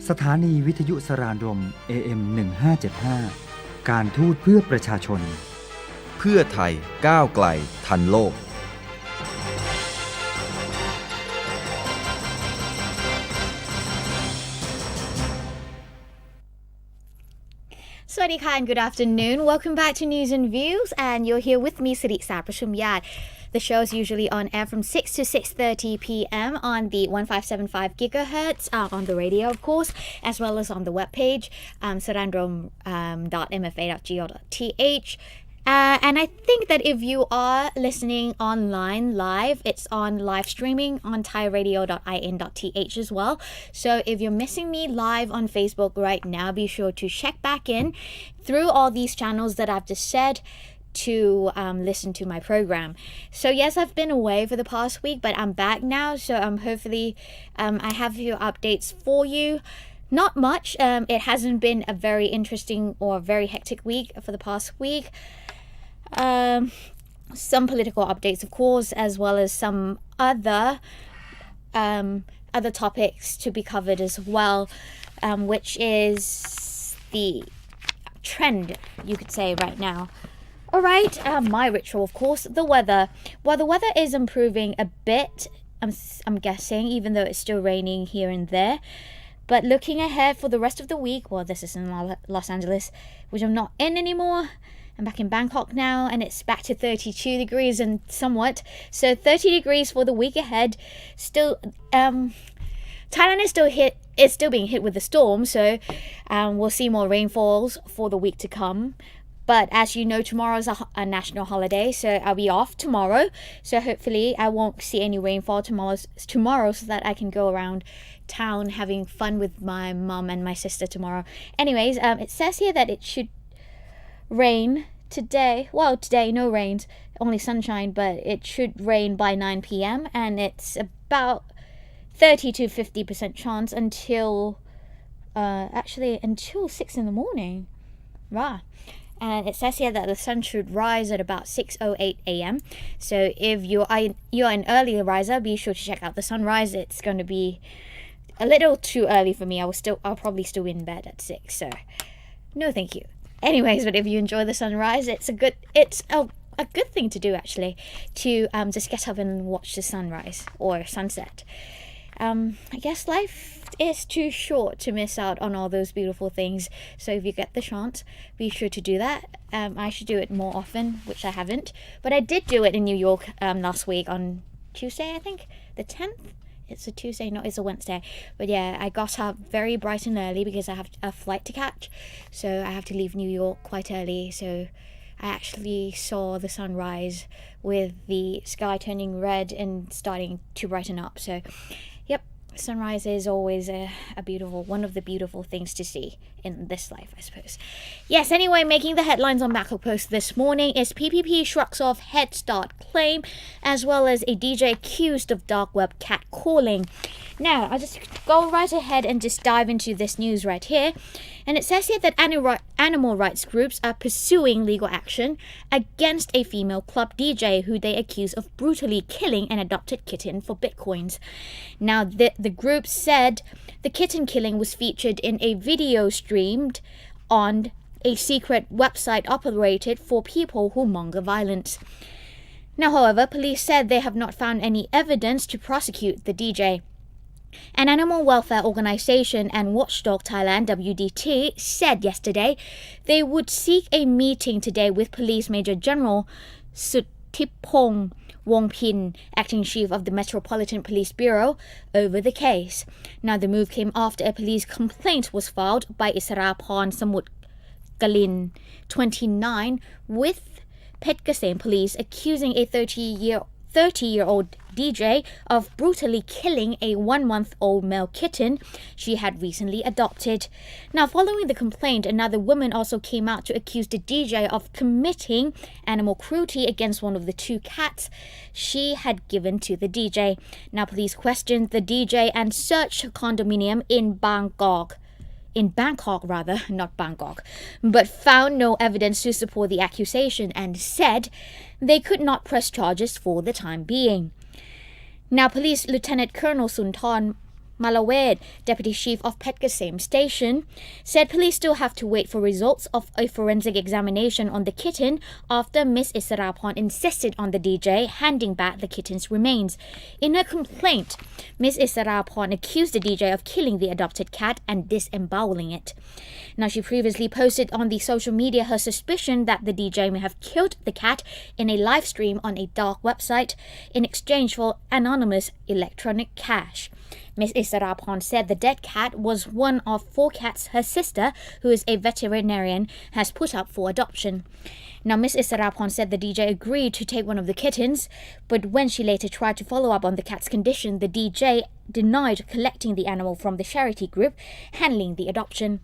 สถานีวิทยุสรานรม AM 1575การทูตเพื่อประชาชนเพื่อไทยก้าวไกลทันโลกSwadika and good afternoon. Welcome back to News and Views, and you're here with me, Sarica, Mญาต. The show is usually on air from 6 to 6:30 p.m. on the 1575 gigahertz on the radio, of course, as well as on the webpage, sarandrom.mfa.go.th. And I think that if you are listening online live, it's on live streaming on thairadio.in.th as well. So if you're missing me live on Facebook right now, be sure to check back in through all these channels that I've just said to listen to my program. So yes, I've been away for the past week, but I'm back now. So hopefully I have a few updates for you. Not much. It hasn't been a very interesting or very hectic week for the past week. Some political updates, of course, as well as some other topics to be covered as well, which is the trend, you could say, right now. All right, my ritual, of course, the weather. Well, the weather is improving a bit, I'm guessing, even though it's still raining here and there. But looking ahead for the rest of the week, well, this is in Los Angeles, which I'm not in anymore. I'm back in Bangkok now, and it's back to 32 degrees and somewhat. So 30 degrees for the week ahead. Still, Thailand is still being hit with the storm, so we'll see more rainfalls for the week to come. But as you know, tomorrow's a national holiday, so I'll be off tomorrow. So hopefully I won't see any rainfall tomorrow so that I can go around town having fun with my mom and my sister tomorrow. Anyways, it says here that it should rain today. Well, today no rains, only sunshine, but it should rain by 9 p.m. and it's about 30 to 50% chance until 6 in the morning. Rah. And it says here that the sun should rise at about 6:08 a.m. So if you're an early riser, be sure to check out the sunrise. It's going to be a little too early for me. I'll probably still be in bed at 6. So no, thank you. Anyways, but if you enjoy the sunrise, it's a good thing to do, actually, to just get up and watch the sunrise or sunset. I guess life is too short to miss out on all those beautiful things. So if you get the chance, be sure to do that. I should do it more often, which I haven't. But I did do it in New York last week on Tuesday, I think, the 10th. It's a Tuesday, no, it's a Wednesday. But yeah, I got up very bright and early because I have a flight to catch. So I have to leave New York quite early. So I actually saw the sunrise with the sky turning red and starting to brighten up. So yep, sunrise is always one of the beautiful things to see in this life, I suppose. Yes, anyway, making the headlines on Bangkok Post this morning is PPP shrugs off Head Start claim, as well as a DJ accused of dark web catcalling. Now, I'll just go right ahead and just dive into this news right here. And it says here that animal rights groups are pursuing legal action against a female club DJ who they accuse of brutally killing an adopted kitten for bitcoins. Now, the group said the kitten killing was featured in a video streamed on a secret website operated for people who monger violence. Now, however, police said they have not found any evidence to prosecute the DJ. An animal welfare organization and Watchdog Thailand WDT said yesterday they would seek a meeting today with Police Major General Suttipong Wongpin, acting chief of the Metropolitan Police Bureau, over the case. Now, the move came after a police complaint was filed by Isaraporn Samut Galin, 29, with Phet Kasem Police accusing a 30-year-old DJ of brutally killing a 1-month-old male kitten she had recently adopted. Now, following the complaint, another woman also came out to accuse the DJ of committing animal cruelty against one of the 2 cats she had given to the DJ. Now, police questioned the DJ and searched her condominium in Bangkok, not Bangkok, but found no evidence to support the accusation and said they could not press charges for the time being. Now, Police Lieutenant Colonel Sunthorn Malawed, Deputy Chief of Petgasem Station, said police still have to wait for results of a forensic examination on the kitten after Miss Isarapon insisted on the DJ handing back the kitten's remains. In her complaint, Miss Isarapon accused the DJ of killing the adopted cat and disemboweling it. Now, she previously posted on the social media her suspicion that the DJ may have killed the cat in a live stream on a dark website in exchange for anonymous electronic cash. Miss Isarapon said the dead cat was one of 4 cats her sister, who is a veterinarian, has put up for adoption. Now, Miss Isarapon said the DJ agreed to take one of the kittens, but when she later tried to follow up on the cat's condition, the DJ denied collecting the animal from the charity group handling the adoption.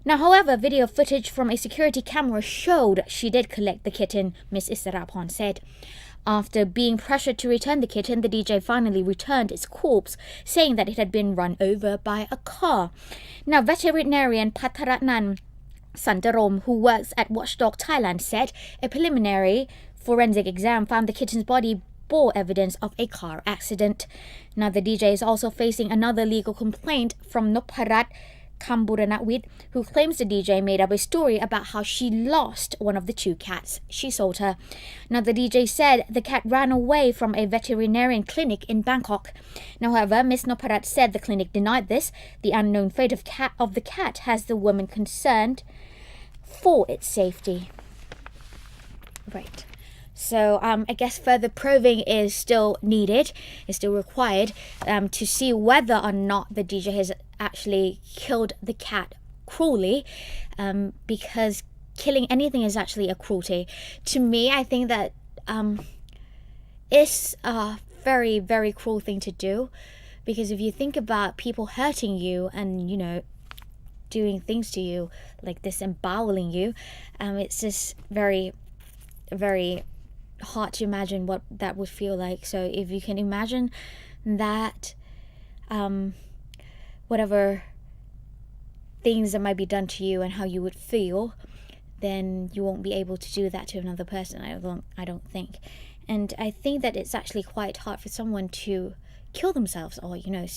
Now, however, video footage from a security camera showed she did collect the kitten, Miss Isarapon said. After being pressured to return the kitten, the DJ finally returned its corpse, saying that it had been run over by a car. Now, veterinarian Patharatnan Santarom, who works at Watchdog Thailand, said a preliminary forensic exam found the kitten's body bore evidence of a car accident. Now, the DJ is also facing another legal complaint from Noparat Kamburanawit, who claims the DJ made up a story about how she lost one of the 2 cats she sold her. Now, the DJ said the cat ran away from a veterinarian clinic in Bangkok. Now, however, Ms. Noparat said the clinic denied this. The unknown fate of the cat has the woman concerned for its safety. Right. So I guess further probing is still needed, is still required to see whether or not the DJ has actually killed the cat cruelly, because killing anything is actually a cruelty. To me, I think that it's a very, very cruel thing to do, because if you think about people hurting you and, you know, doing things to you, like disemboweling you, it's just very, very hard to imagine what that would feel like. So if you can imagine that whatever things that might be done to you and how you would feel, then you won't be able to do that to another person. I don't think. And I think that it's actually quite hard for someone to kill themselves or, you know,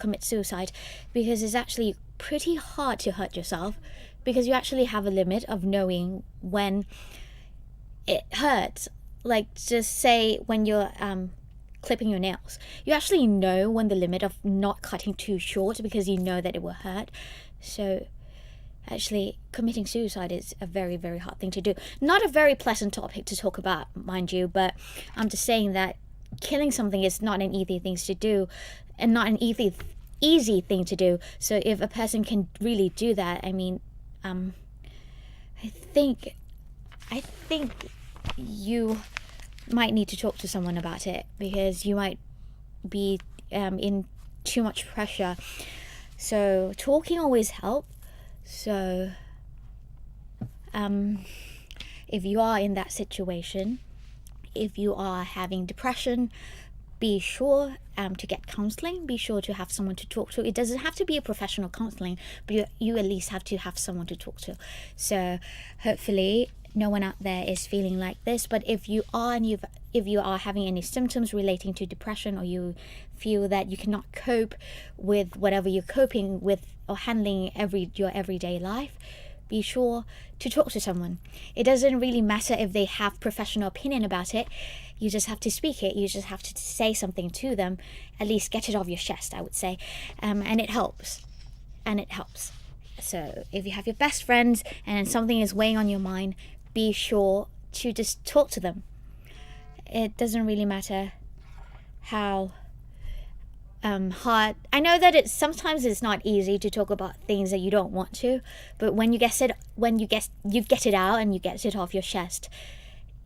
commit suicide, because it's actually pretty hard to hurt yourself, because you actually have a limit of knowing when it hurts. Like, just say when you're clipping your nails, you actually know when the limit of not cutting too short, because you know that it will hurt. So actually committing suicide is a very, very hard thing to do. Not a very pleasant topic to talk about, mind you, but I'm just saying that killing something is not an easy thing to do, and not an easy thing to do. So if a person can really do that, I mean, I think you might need to talk to someone about it, because you might be in too much pressure. So talking always helps. So if you are in that situation, if you are having depression, be sure to get counseling. Be sure to have someone to talk to. It doesn't have to be a professional counseling, but you at least have to have someone to talk to. So hopefully no one out there is feeling like this. But if you are, and if you are having any symptoms relating to depression, or you feel that you cannot cope with whatever you're coping with or handling your everyday life, be sure to talk to someone. It doesn't really matter if they have professional opinion about it. You just have to speak it. You just have to say something to them. At least get it off your chest, I would say. And it helps. So if you have your best friends and something is weighing on your mind, be sure to just talk to them. It doesn't really matter how hard. I know that sometimes it's not easy to talk about things that you don't want to, but when you get it out and you get it off your chest,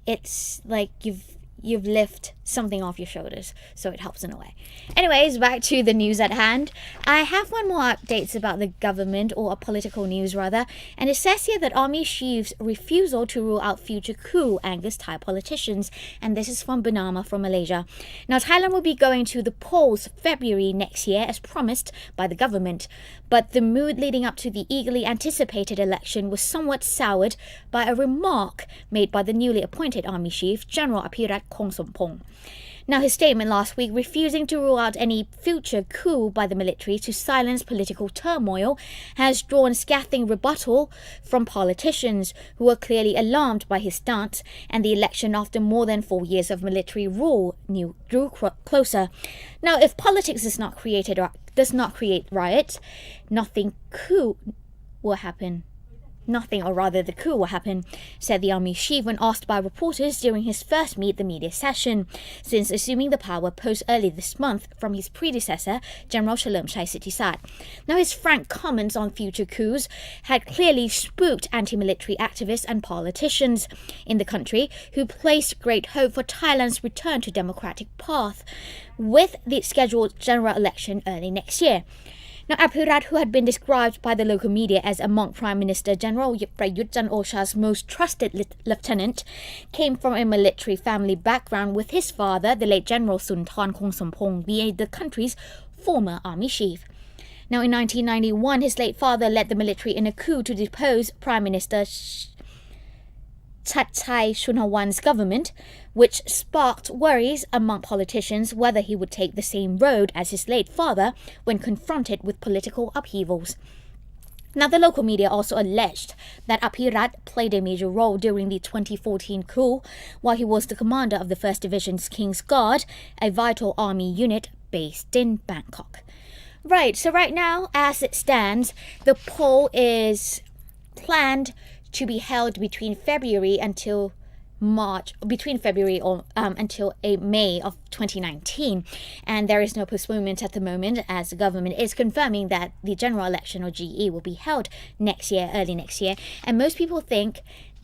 it's like you've lifted something off your shoulders, so it helps in a way. Anyways, back to the news at hand. I have one more updates about the government, or political news rather, and it says here that Army Chief's refusal to rule out future coup angers Thai politicians, and this is from Bernama from Malaysia. Now, Thailand will be going to the polls February next year as promised by the government, but the mood leading up to the eagerly anticipated election was somewhat soured by a remark made by the newly appointed Army Chief, General Apirat Kongsompong. Now, his statement last week, refusing to rule out any future coup by the military to silence political turmoil, has drawn scathing rebuttal from politicians who are clearly alarmed by his stance, and the election after more than 4 years of military rule drew closer. Now, if politics does not create riots, nothing will happen. Nothing, or rather the coup will happen, said the army chief when asked by reporters during his first Meet the Media session, since assuming the power post early this month from his predecessor, General Cherlimshai Sittisat. Now, his frank comments on future coups had clearly spooked anti-military activists and politicians in the country who placed great hope for Thailand's return to democratic path with the scheduled general election early next year. Now, Apirat, who had been described by the local media as among Prime Minister General Prayut Chan-o-cha's most trusted lieutenant, came from a military family background, with his father, the late General Sunthorn Kongsompong, being the country's former army chief. Now, in 1991, his late father led the military in a coup to depose Prime Minister Chathai Chunhawan's government, which sparked worries among politicians whether he would take the same road as his late father when confronted with political upheavals. Now, the local media also alleged that Apirat played a major role during the 2014 coup while he was the commander of the 1st Division's King's Guard, a vital army unit based in Bangkok. Right, so right now, as it stands, the poll is planned to be held between February until May of 2019, and there is no postponement at the moment, as the government is confirming that the general election, or GE, will be held early next year, and most people think,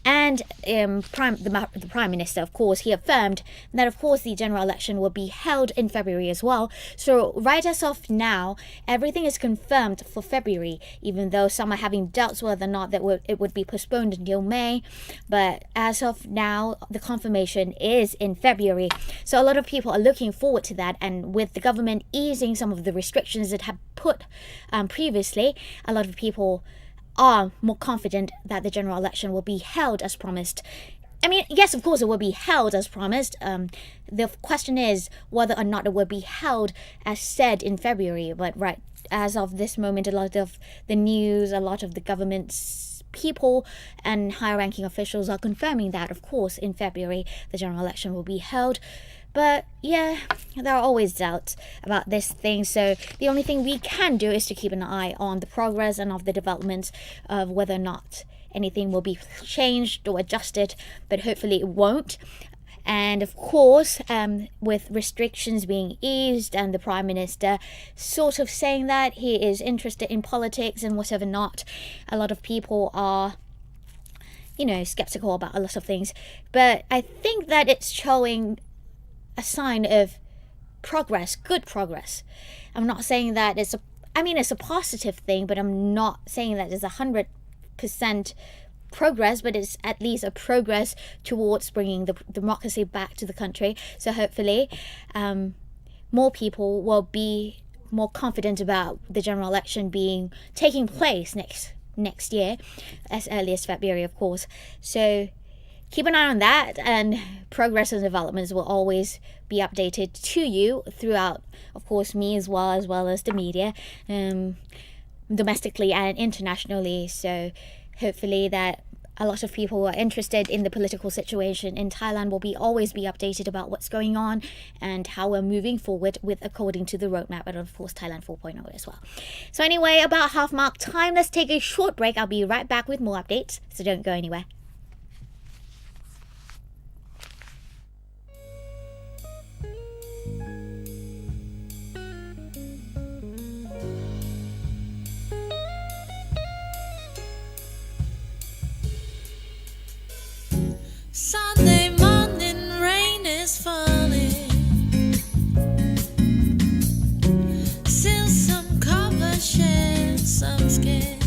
and the Prime Minister, of course, he affirmed that, of course, the general election will be held in February as well. So right as of now, everything is confirmed for February, even though some are having doubts whether or not it would be postponed until May. But as of now, the confirmation is in February. So a lot of people are looking forward to that. And with the government easing some of the restrictions it had put previously, a lot of people are more confident that the general election will be held as promised. I mean, yes, of course it will be held as promised. The question is whether or not it will be held as said in February. But right, as of this moment, a lot of the news, a lot of the government's people and high-ranking officials are confirming that, of course, in February the general election will be held. But yeah, there are always doubts about this thing, so the only thing we can do is to keep an eye on the progress and of the developments of whether or not anything will be changed or adjusted, but hopefully it won't. And of course, with restrictions being eased and the Prime Minister sort of saying that he is interested in politics and whatever not, a lot of people are skeptical about a lot of things. But I think that it's showing a sign of progress, good progress. I'm not saying that it's a positive thing, but I'm not saying that it's 100% progress, but it's at least a progress towards bringing the democracy back to the country. So hopefully more people will be more confident about the general election taking place next year, as early as February, of course. So keep an eye on that, and progress and developments will always be updated to you throughout, of course, me as well as the media, domestically and internationally. So hopefully that a lot of people who are interested in the political situation in Thailand will always be updated about what's going on and how we're moving forward according to the roadmap, and of course Thailand 4.0 as well. So anyway, about half mark time, let's take a short break. I'll be right back with more updates, so don't go anywhere. Sunday morning, rain is falling. Still some cover, share some skin.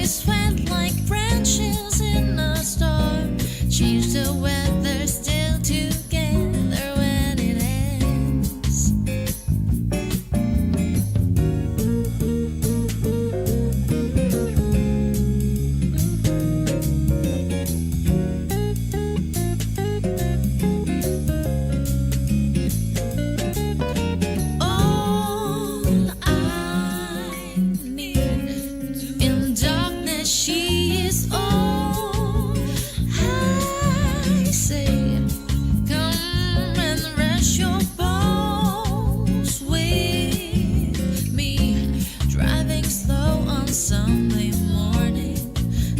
sweat like branches in a storm. Change the weather, still together when it ends. All I need in darkness, she is all I say. Come and rest your bones with me. Driving slow on Sunday morning,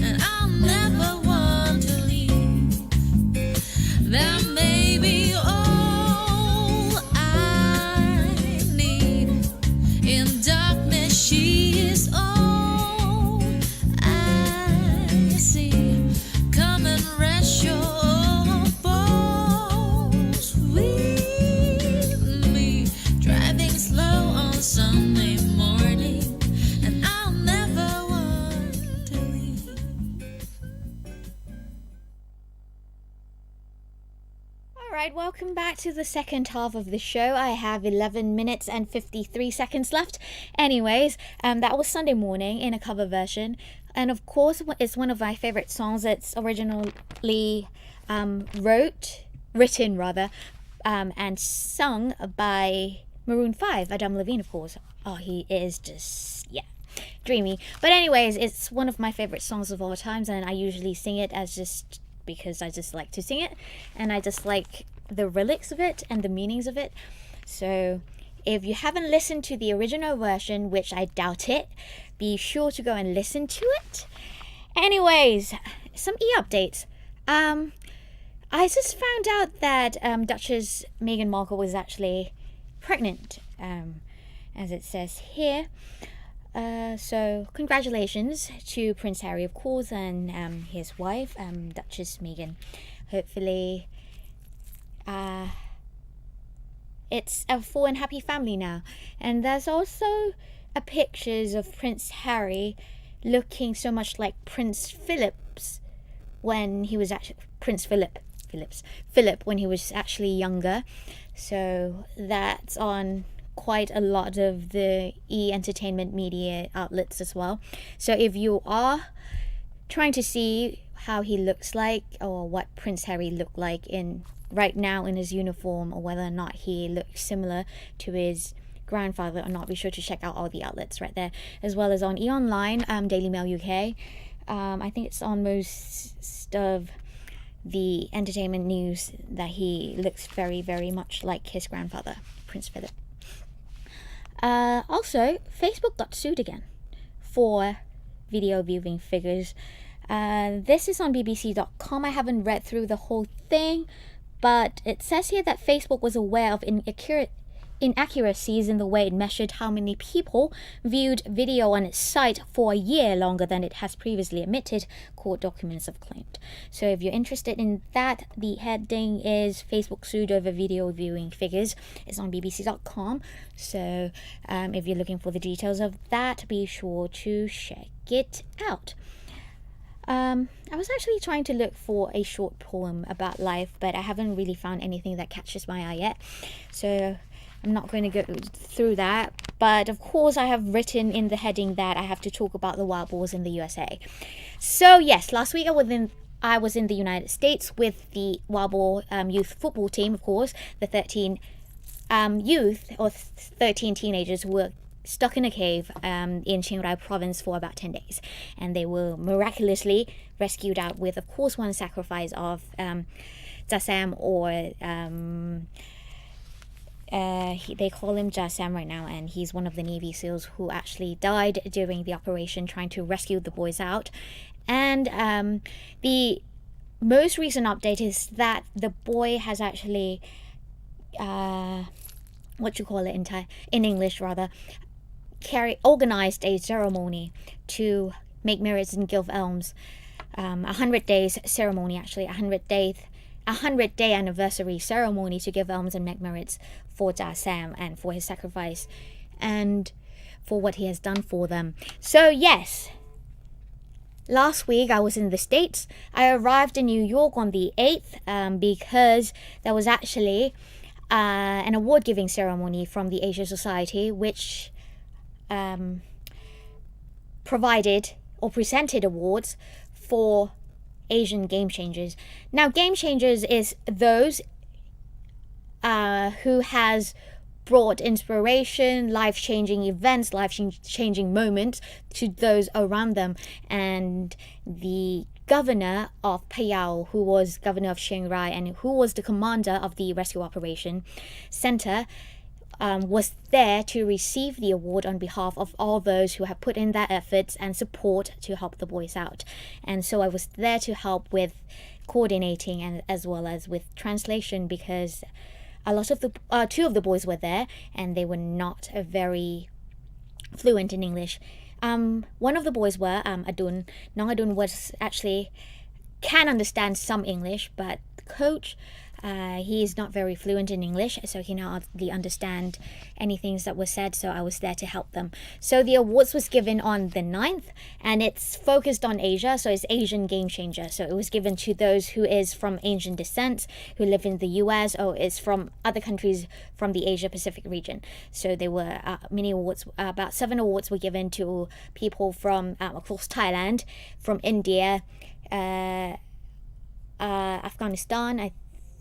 and I'll never want to leave. That may be all I need. In darkness, she is all I see. Come and rest your bones with me. Driving slow on Sunday morning, and I'll never want to leave. Alright, welcome back to the second half of the show. I have 11 minutes and 53 seconds left. Anyways, that was Sunday Morning in a cover version. And of course, it's one of my favorite songs. It's originally written and sung by Maroon 5, Adam Levine, of course. Oh, he is just, dreamy. But anyways, it's one of my favorite songs of all times, and I usually sing it as just because I just like to sing it, and I just like the lyrics of it and the meanings of it. So if you haven't listened to the original version, which I doubt it, be sure to go and listen to it. Anyways, some updates. I just found out that Duchess Meghan Markle was actually pregnant, as it says here. So congratulations to Prince Harry, of course, and his wife, Duchess Meghan. Hopefully it's a full and happy family now. And there's also a pictures of Prince Harry looking so much like Prince Philip's when he was actually Philip when he was actually younger. So that's on quite a lot of the entertainment media outlets as well. So if you are trying to see how he looks like, or what Prince Harry looked like right now in his uniform, or whether or not he looks similar to his grandfather or not, be sure to check out all the outlets right there, as well as on e-online, Daily Mail UK. I think it's on most of the entertainment news that he looks very, very much like his grandfather, Prince Philip. Also, Facebook got sued again for video viewing figures. This is on bbc.com. I haven't read through the whole thing, but it says here that Facebook was aware of inaccuracies in the way it measured how many people viewed video on its site for a year longer than it has previously admitted, court documents have claimed. So if you're interested in that, the heading is Facebook sued over video viewing figures. It's on bbc.com. So if you're looking for the details of that, be sure to check it out. I was actually trying to look for a short poem about life, but I haven't really found anything that catches my eye yet. So I'm not going to go through that. But of course, I have written in the heading that I have to talk about the Wild Boars in the USA. So yes, last week I was in the United States with the Wild Boar youth football team, of course, the 13 youth, or 13 teenagers who were stuck in a cave in Chiang Rai province for about 10 days. And they were miraculously rescued out with, of course, one sacrifice of Jasam, or they call him Jasam right now, and he's one of the Navy SEALs who actually died during the operation trying to rescue the boys out. And the most recent update is that the boy has actually in English rather, organized a ceremony to make merits and give alms. 100 days ceremony, actually, 100-day anniversary ceremony to give alms and make merits for Jasam and for his sacrifice and for what he has done for them. So yes, last week I was in the States. I arrived in New York on the 8th because there was actually an award giving ceremony from the Asia Society which provided or presented awards for Asian game changers. Now, game changers is those who has brought inspiration, life-changing events, life-changing moments to those around them. And the governor of Payao, who was governor of Chiang Rai and who was the commander of the rescue operation center, was there to receive the award on behalf of all those who have put in their efforts and support to help the boys out. And so I was there to help with coordinating and as well as with translation, because a lot of the two of the boys were there and they were not very fluent in English. One of the boys were Adun. Nong Adun was actually can understand some English, but coach, he is not very fluent in English, so he cannot really understand anything that was said, so I was there to help them. So the awards was given on the 9th, and it's focused on Asia, so it's Asian Game Changer. So it was given to those who is from Asian descent, who live in the US, or is from other countries from the Asia Pacific region. So there were many awards, about 7 awards were given to people from, of course, Thailand, from India, Afghanistan,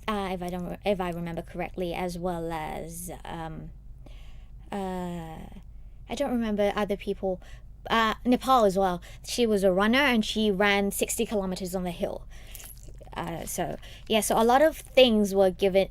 if I remember correctly, as well as I don't remember other people. Nepal as well. She was a runner and she ran 60 kilometers on the hill. So a lot of things were given.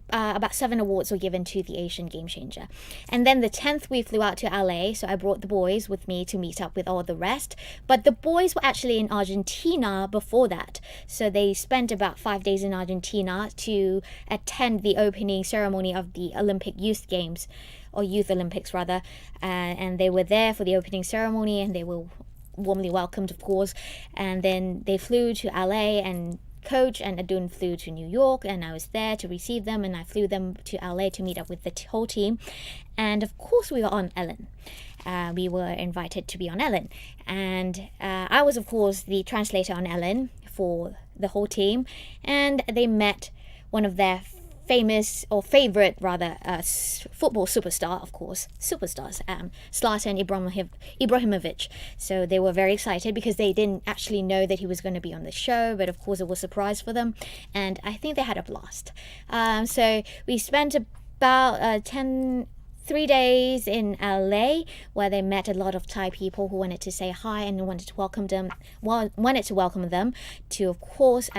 About 7 awards were given to the Asian Game Changer. And then the 10th we flew out to LA, so I brought the boys with me to meet up with all the rest. But the boys were actually in Argentina before that. So they spent about 5 days in Argentina to attend the opening ceremony of the Olympic Youth Games, or Youth Olympics rather. And they were there for the opening ceremony and they were warmly welcomed, of course. And then they flew to LA, and Coach and Adun flew to New York, and I was there to receive them, and I flew them to LA to meet up with the whole team. And of course we were on Ellen. We were invited to be on Ellen, and I was of course the translator on Ellen for the whole team, and they met one of their famous or favorite rather football superstar, of course, superstars, Zlatan Ibrahimovic. So they were very excited because they didn't actually know that he was going to be on the show, but of course it was a surprise for them, and I think they had a blast. So we spent about 3 days in LA, where they met a lot of Thai people who wanted to say hi and wanted to welcome them to, of course,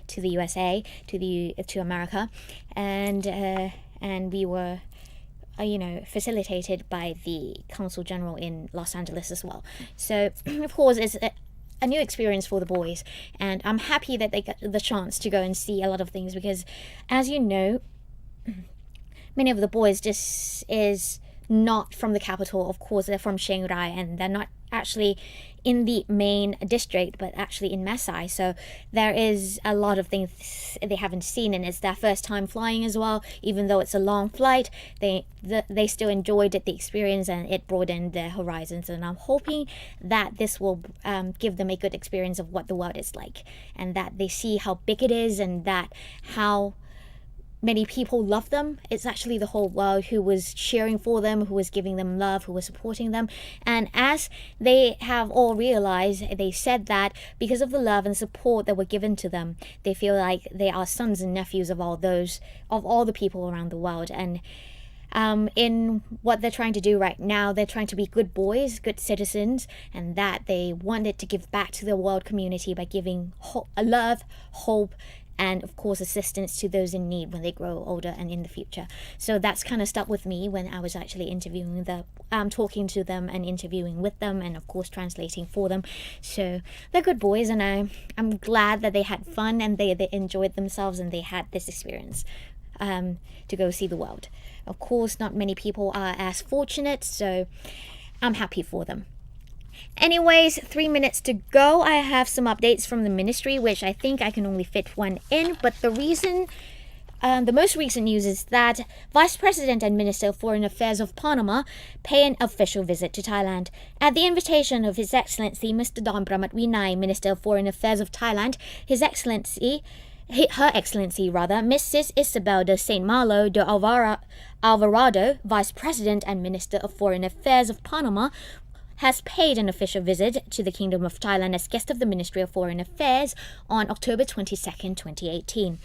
to the USA, to America, and we were facilitated by the Consul General in Los Angeles as well. So of course it's a new experience for the boys, and I'm happy that they got the chance to go and see a lot of things, because as you know, many of the boys just is not from the capital. Of course, they're from Chiang Rai, and they're not actually in the main district, but actually in Masai. So there is a lot of things they haven't seen, and it's their first time flying as well. Even though it's a long flight, they still enjoyed the experience, and it broadened their horizons. And I'm hoping that this will give them a good experience of what the world is like, and that they see how big it is, and that how many people love them. It's actually the whole world who was cheering for them, who was giving them love, who was supporting them. And as they have all realized, they said that because of the love and support that were given to them, they feel like they are sons and nephews of all the people around the world. And in what they're trying to do right now, they're trying to be good boys, good citizens, and that they wanted to give back to the world community by giving love, hope, and of course assistance to those in need when they grow older and in the future. So that's kind of stuck with me when I was actually interviewing talking to them and interviewing with them, and of course translating for them. So they're good boys, and I'm glad that they had fun and they enjoyed themselves and they had this experience to go see the world. Of course, not many people are as fortunate, so I'm happy for them. Anyways, 3 minutes to go. I have some updates from the ministry, which I think I can only fit one in, but the reason the most recent news is that Vice President and Minister of Foreign Affairs of Panama pay an official visit to Thailand. At the invitation of His Excellency Mr. Don Pramatwinai, Minister of Foreign Affairs of Thailand, Her Excellency, Mrs. Isabel de St. Malo de Alvarado, Vice President and Minister of Foreign Affairs of Panama, has paid an official visit to the Kingdom of Thailand as guest of the Ministry of Foreign Affairs on October 22nd, 2018.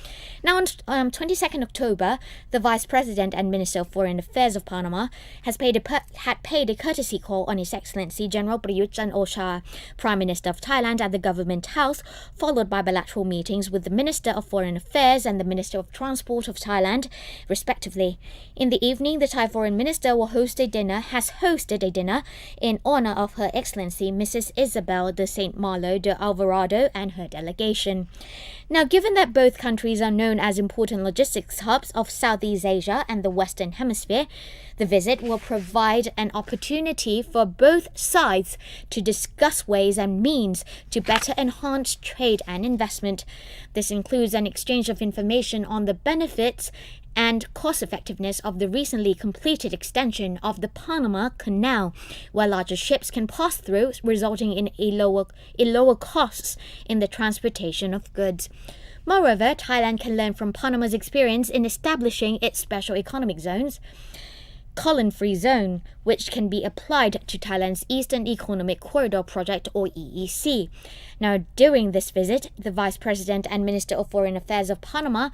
Now, on 22nd October, the Vice President and Minister of Foreign Affairs of Panama had paid a courtesy call on His Excellency General Prayut Chan-o-cha, Prime Minister of Thailand, at the Government House, followed by bilateral meetings with the Minister of Foreign Affairs and the Minister of Transport of Thailand, respectively. In the evening, the Thai Foreign Minister has hosted a dinner in honor of Her Excellency Mrs. Isabel de St. Malo de Alvarado and her delegation. Now, given that both countries are known as important logistics hubs of Southeast Asia and the Western Hemisphere, the visit will provide an opportunity for both sides to discuss ways and means to better enhance trade and investment. This includes an exchange of information on the benefits and cost-effectiveness of the recently completed extension of the Panama Canal, where larger ships can pass through, resulting in lower costs in the transportation of goods. Moreover, Thailand can learn from Panama's experience in establishing its special economic zones, colon-free zone, which can be applied to Thailand's Eastern Economic Corridor Project, or EEC. Now, during this visit, the Vice President and Minister of Foreign Affairs of Panama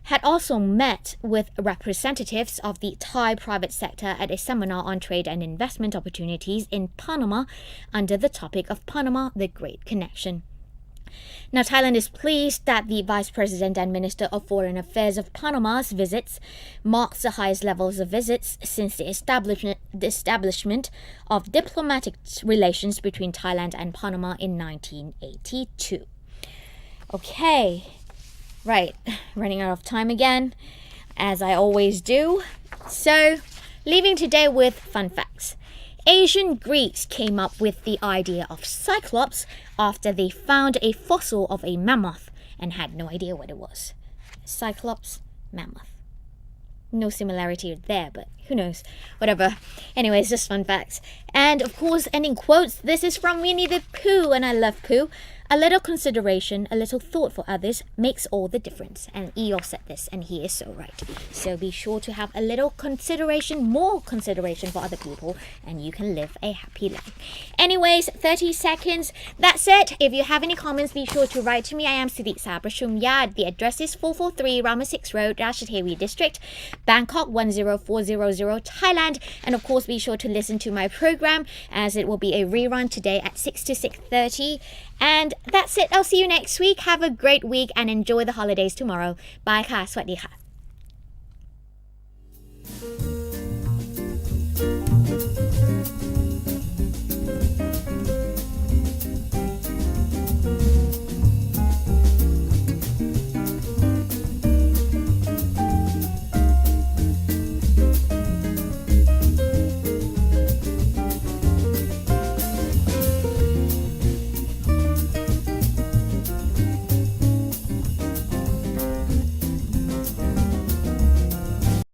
had also met with representatives of the Thai private sector at a seminar on trade and investment opportunities in Panama under the topic of Panama, the Great Connection. Now, Thailand is pleased that the Vice President and Minister of Foreign Affairs of Panama's visits marks the highest levels of visits since the establishment of diplomatic relations between Thailand and Panama in 1982. Okay. Right, running out of time again, as I always do. So, leaving today with fun facts. Ancient Greeks came up with the idea of Cyclops after they found a fossil of a mammoth and had no idea what it was. Cyclops, mammoth. No similarity there, but who knows? Whatever. Anyways, just fun facts. And of course, ending quotes. This is from Winnie the Pooh, and I love Pooh. A little consideration, a little thought for others makes all the difference. And Eeyore said this, and he is so right. So be sure to have a little consideration, more consideration for other people, and you can live a happy life. Anyways, 30 seconds. That's it. If you have any comments, be sure to write to me. I am Siditsa Prashumyad. The address is 443 Rama 6 Road, Ratchathewi District, Bangkok 10400, Thailand. And of course, be sure to listen to my program, as it will be a rerun today at 6 to 6:30. And that's it. I'll see you next week. Have a great week and enjoy the holidays tomorrow. Bye ค่ะ สวัสดีค่ะ